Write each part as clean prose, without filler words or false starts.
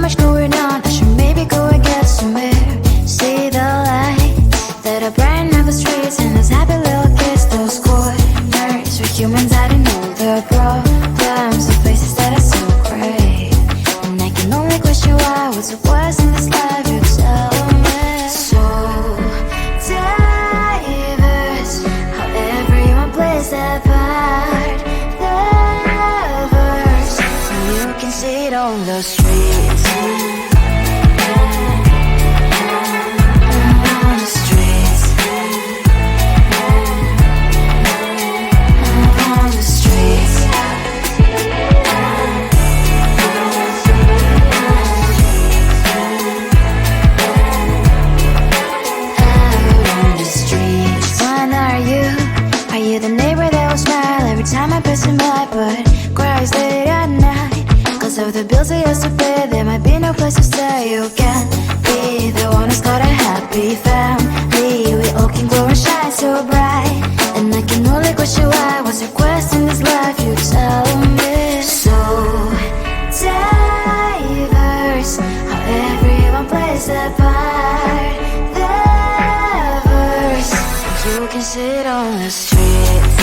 much going on, I should maybe go and get somewhere. See the light that are brighten up the streets, and those happy little kids, those corners where humans hiding all their problems, the places that are so great. And I can only question why, what's the worst in this life, you tell me. So diverse, how everyone plays their part. Lovers, and you can see it on the streets. On the streets. On the streets. Are you the neighbor that will smile every time I pass him by, but cries late at night? Cause of the bills I used to pay, there might be no place to stay. You can be the one who's got a happy family. We all can glow and shine so bright, and I can only question why, what's your quest in this life, you tell me. So diverse, how everyone plays their part. Lovers, you can sit on the streets.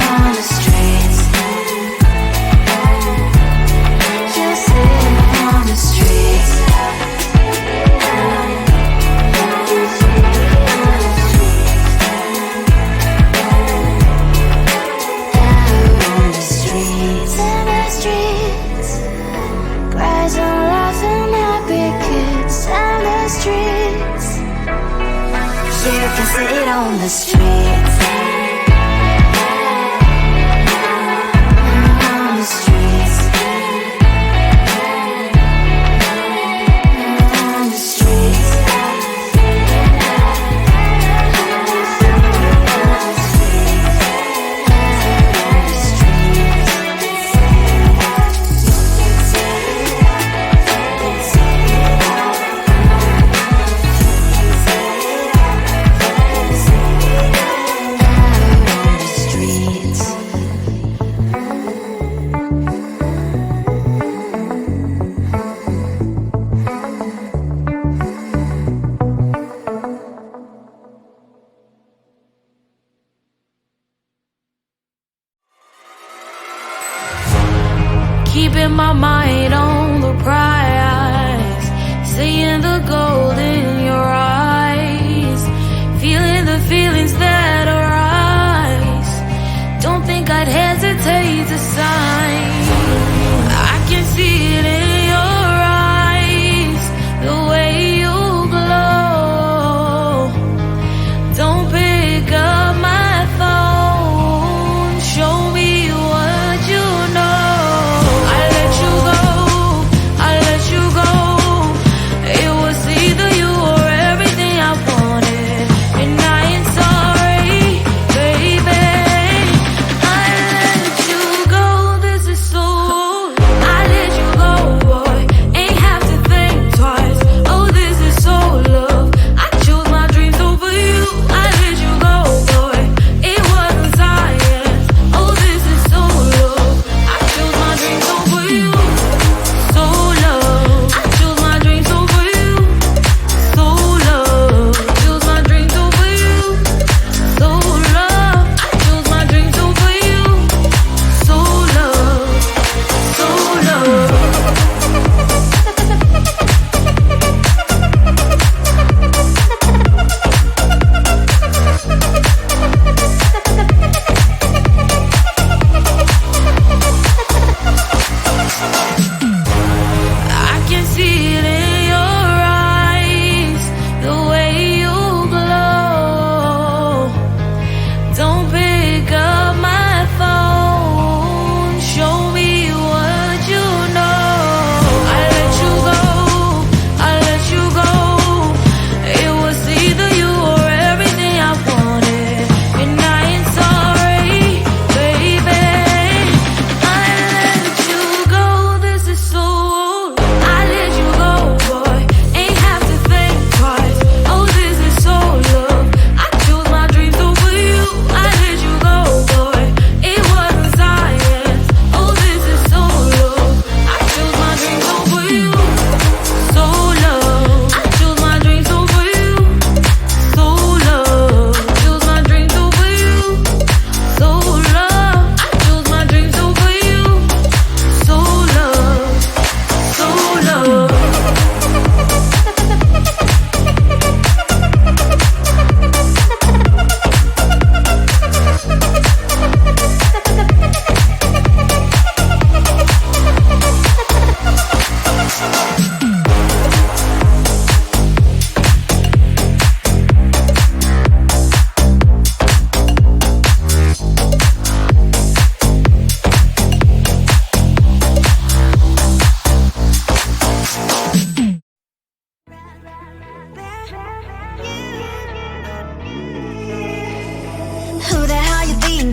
On the streets. You sit on the streets. On the streets. On the streets. Cries and laughing happy kids. On the streets. You can sit on the streets. On the streets. On the streets. On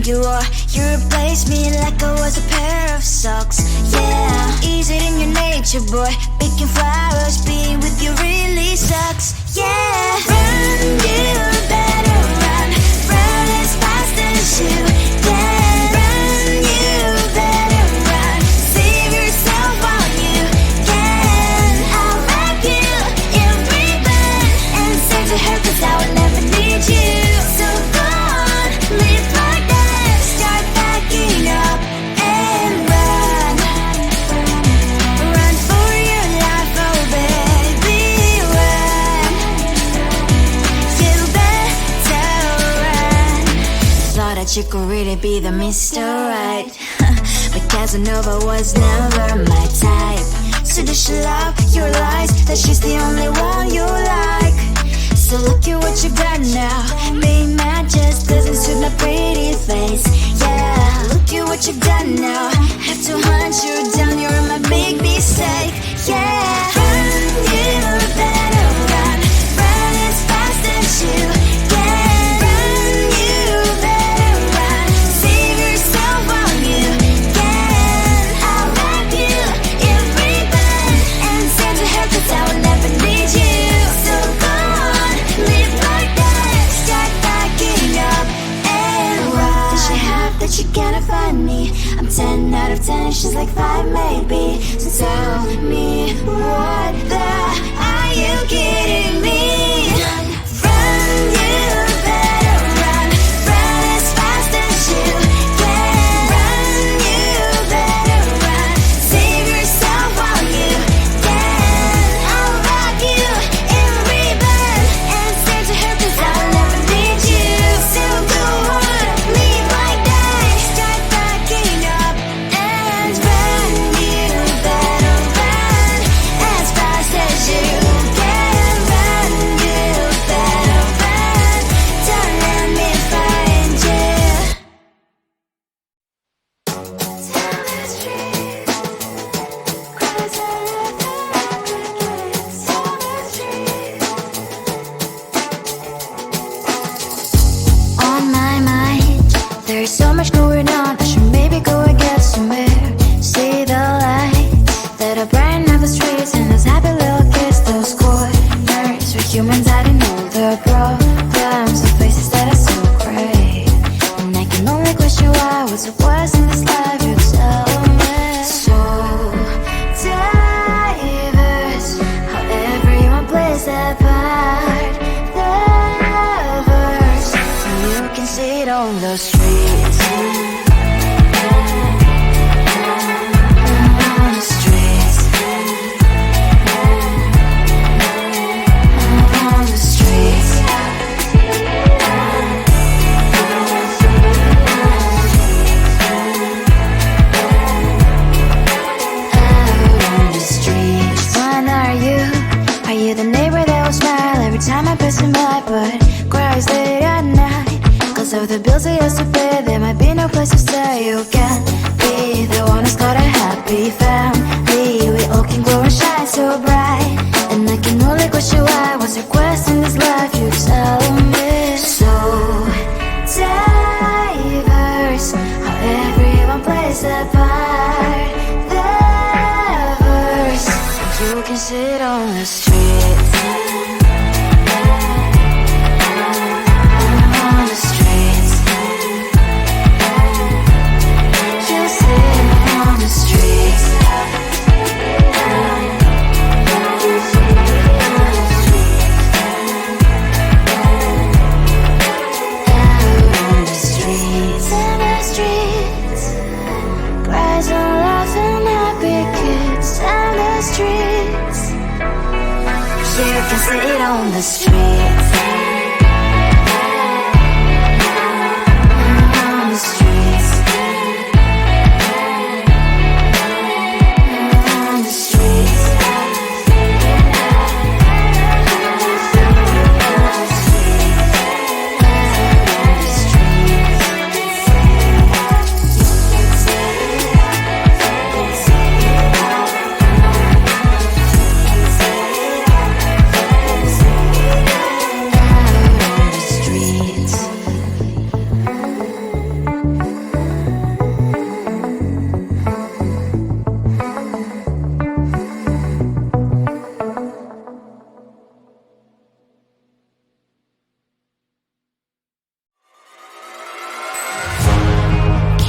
think you are. You replaced me like I was a pair of socks. Yeah, is it in your nature, boy? Picking flowers, being with you really sucks. Yeah, run, you better run. Run as fast as you can. Run, you better run. Save yourself while you can. I'll wrap you in ribbon and send to her, 'cause I will never need you. So go on, live like that. Start backing up and run. Run for your life, oh baby, run. You better run. Thought that you could really be the Mr. Right, but Casanova was never my type. So does she love your lies, that she's the only one you like? So look at what you've done now. Being mad just doesn't suit my pretty face. Yeah, look at what you've done now. Have to hunt you down, you're my big mistake. Yeah, run, you better run. Run as fast as you can. Run, you better run. Save yourself while you can. I'll wrap you in ribbon and send to her, 'cause I will never need you. So go on, live like that. Start backing up and run. Does she have that you cannot find me? I'm 10 out of 10, she's like 5 maybe. So tell me, what the are you kidding me? Run, you better run. Run as fast as you can. Run, you better run. Save yourself while you can. I'll wrap you in ribbon and send to her, 'cause I'll never need you. So go on, live like that. Start backing up and run. You better run as fast as you can. Run, you better run. Don't let me find you. Tell the street, cries all of the crickets. Tell the street. On my mind, there's so much going on. I should maybe go and get somewhere. See the lights that are brighten up the streets, and those happy little kids, those corners where humans hiding all their problems, the faces that are so gray. And I can only question why, what's the worst in this life, you tell me. So diverse, how everyone plays their part. Lovers, you can see it on the streets. On the streets. On the streets. Out on the streets. When are you? Are you the neighbor that will smile every time I pass him by, but cries late at night? 'Cause of the bills he has to pay, there might be no place to stay. You can't be the one who's got a happy family. We all can grow and shine so bright, and I can only question why, what's your quest in this life, you tell me. So diverse, how everyone plays their part. Lovers, you can sit on the streets. On the streets. You sit on the streets. Out on the streets. In the streets. Cries and laughs and happy kids. On the streets. You can sit on the streets. On the streets. On the streets.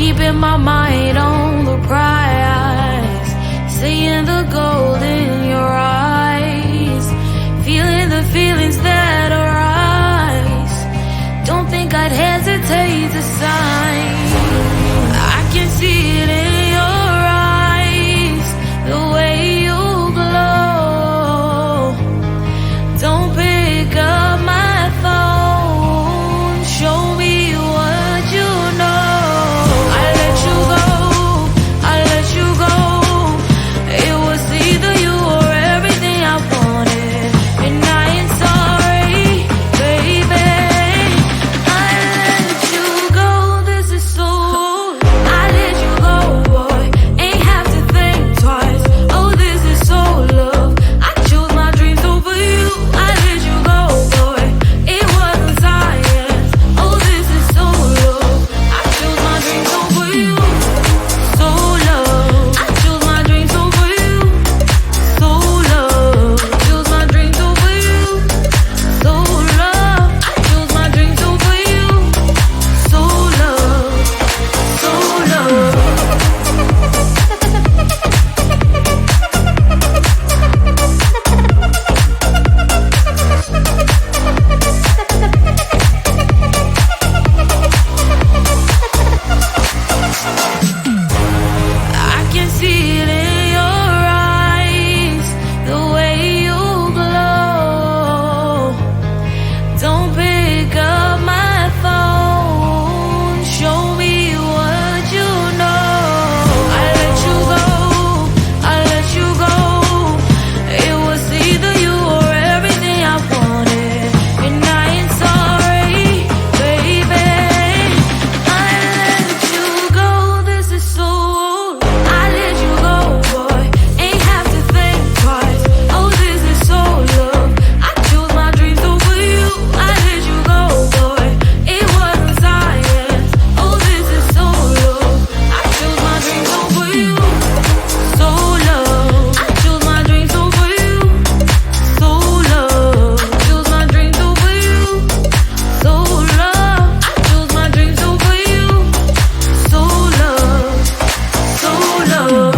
keeping my mind on the prize, seeing the gold in your eyes, feeling the feelings that arise. Don't think I'd hesitate to sign. I can see it in your eyes, the way you glow. Don't pick up my phone, show me what you know. I let you go, I let you go. It was either you or everything I wanted, and I ain't sorry, baby. I let you go, this is so. I let you go, boy, ain't have to think twice. Oh, this is so love. I chose my dreams over you. I let you go, boy, it wasn't science. Oh, this is so love. I chose my dreams over you. So love. I chose my dreams over you. So love. Chose my dreams over you. So love. I chose my dreams over you. So love. So love. I can see it in your eyes, the way you glow. Don't pick up my phone, show me what you know. I let you go, I let you go. It was either you or everything I wanted, and I ain't sorry, baby. I let you go, this is so. I let you go, boy, ain't have to think twice. Oh, this is so love. I chose my dreams over you. I let you go, boy, it wasn't science. Oh, this is so love. I chose my dreams over you. So love. I chose my dreams over you. So love. Chose my dreams over you. So love. I chose my dreams over you. So love. So love.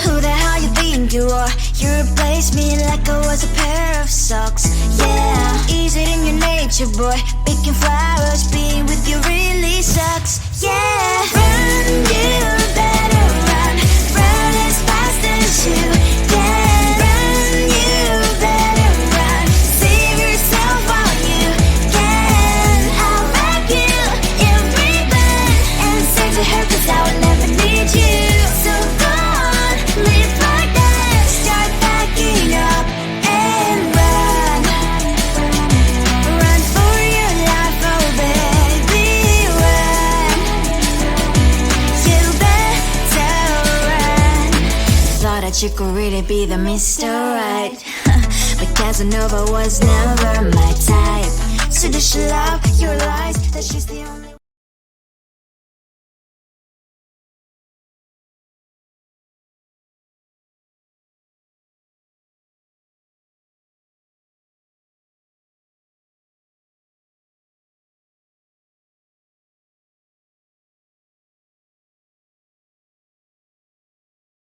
Who the hell you think you are? You replaced me like I was a pair of socks. Yeah, is it in your nature, boy? Picking flowers, being with you really sucks. Yeah, run, you better run. Run as fast as you can. Run, you better run. Save yourself while you can. I'll back you if we run. And say to her, 'cause I will never need you. So go on, live like that. Start backing up and run. Run for your life, oh baby, run. You better run. Thought that you could really be the Mr. Right, but Casanova was never my type. So does she love your lies? That she's the only